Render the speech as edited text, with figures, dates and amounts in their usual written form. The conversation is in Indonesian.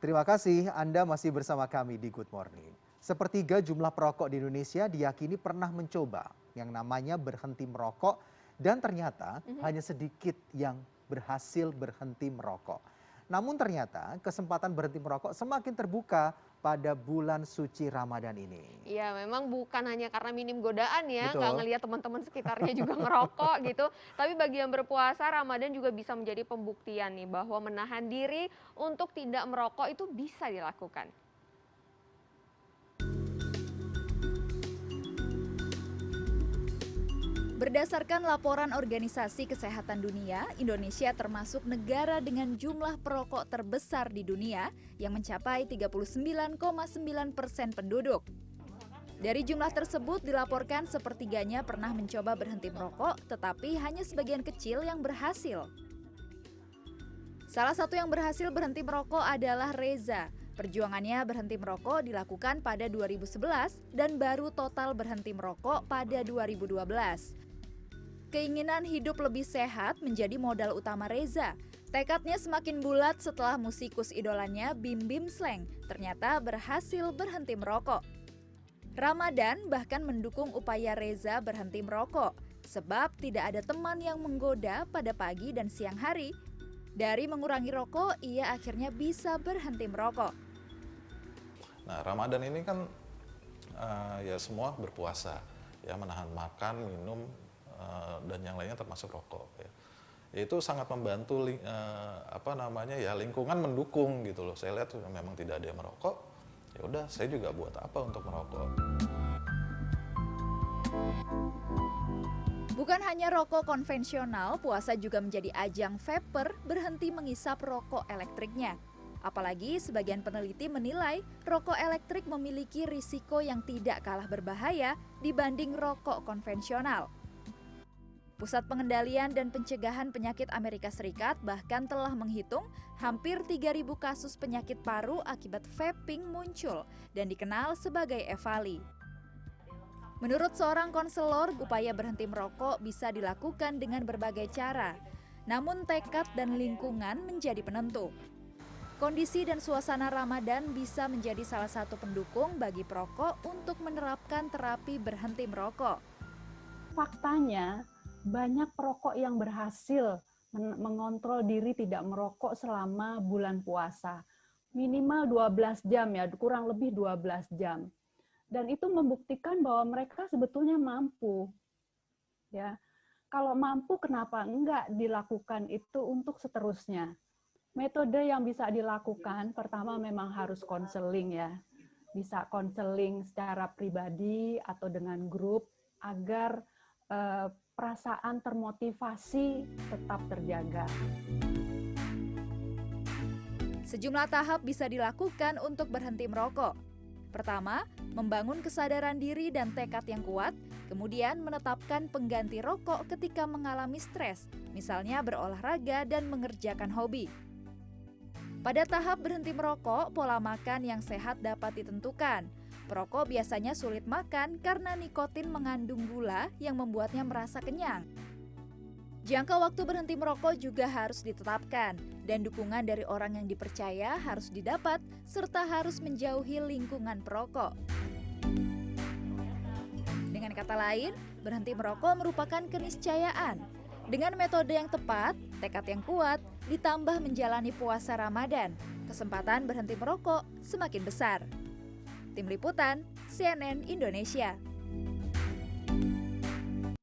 Terima kasih Anda masih bersama kami di Good Morning. Sepertiga jumlah perokok di Indonesia diyakini pernah mencoba yang namanya berhenti merokok dan ternyata hanya sedikit yang berhasil berhenti merokok. Namun ternyata kesempatan berhenti merokok semakin terbuka pada bulan suci Ramadan ini. Iya, memang bukan hanya karena minim godaan ya, nggak Betul. ngelihat teman-teman sekitarnya juga ngerokok gitu. Tapi bagi yang berpuasa, Ramadan juga bisa menjadi pembuktian nih bahwa menahan diri untuk tidak merokok itu bisa dilakukan. Berdasarkan laporan Organisasi Kesehatan Dunia, Indonesia termasuk negara dengan jumlah perokok terbesar di dunia yang mencapai 39,9% penduduk. Dari jumlah tersebut dilaporkan sepertiganya pernah mencoba berhenti merokok, tetapi hanya sebagian kecil yang berhasil. Salah satu yang berhasil berhenti merokok adalah Reza. Perjuangannya berhenti merokok dilakukan pada 2011 dan baru total berhenti merokok pada 2012. Keinginan hidup lebih sehat menjadi modal utama Reza. Tekadnya semakin bulat setelah musikus idolanya Bim Bim Slank ternyata berhasil berhenti merokok. Ramadan bahkan mendukung upaya Reza berhenti merokok, sebab tidak ada teman yang menggoda pada pagi dan siang hari. Dari mengurangi rokok, ia akhirnya bisa berhenti merokok. Nah, Ramadan ini kan ya semua berpuasa, ya menahan makan, minum, dan yang lainnya termasuk rokok. Ya. Itu sangat membantu lingkungan mendukung gitu loh. Saya lihat memang tidak ada yang merokok. Ya udah, saya juga buat apa untuk merokok. Bukan hanya rokok konvensional, puasa juga menjadi ajang vapor berhenti mengisap rokok elektriknya. Apalagi sebagian peneliti menilai rokok elektrik memiliki risiko yang tidak kalah berbahaya dibanding rokok konvensional. Pusat Pengendalian dan Pencegahan Penyakit Amerika Serikat bahkan telah menghitung hampir 3.000 kasus penyakit paru akibat vaping muncul dan dikenal sebagai EVALI. Menurut seorang konselor, upaya berhenti merokok bisa dilakukan dengan berbagai cara. Namun tekad dan lingkungan menjadi penentu. Kondisi dan suasana Ramadan bisa menjadi salah satu pendukung bagi perokok untuk menerapkan terapi berhenti merokok. Faktanya, banyak perokok yang berhasil mengontrol diri tidak merokok selama bulan puasa. Minimal 12 jam ya, kurang lebih 12 jam. Dan itu membuktikan bahwa mereka sebetulnya mampu. Ya. Kalau mampu, kenapa enggak dilakukan itu untuk seterusnya? Metode yang bisa dilakukan, pertama memang harus konseling ya. Bisa konseling secara pribadi atau dengan grup agar perasaan termotivasi tetap terjaga. Sejumlah tahap bisa dilakukan untuk berhenti merokok. Pertama, membangun kesadaran diri dan tekad yang kuat, kemudian menetapkan pengganti rokok ketika mengalami stres, misalnya berolahraga dan mengerjakan hobi. Pada tahap berhenti merokok, pola makan yang sehat dapat ditentukan. Perokok biasanya sulit makan karena nikotin mengandung gula yang membuatnya merasa kenyang. Jangka waktu berhenti merokok juga harus ditetapkan, dan dukungan dari orang yang dipercaya harus didapat, serta harus menjauhi lingkungan perokok. Dengan kata lain, berhenti merokok merupakan keniscayaan. Dengan metode yang tepat, tekad yang kuat, ditambah menjalani puasa Ramadan, kesempatan berhenti merokok semakin besar. Tim Liputan, CNN Indonesia.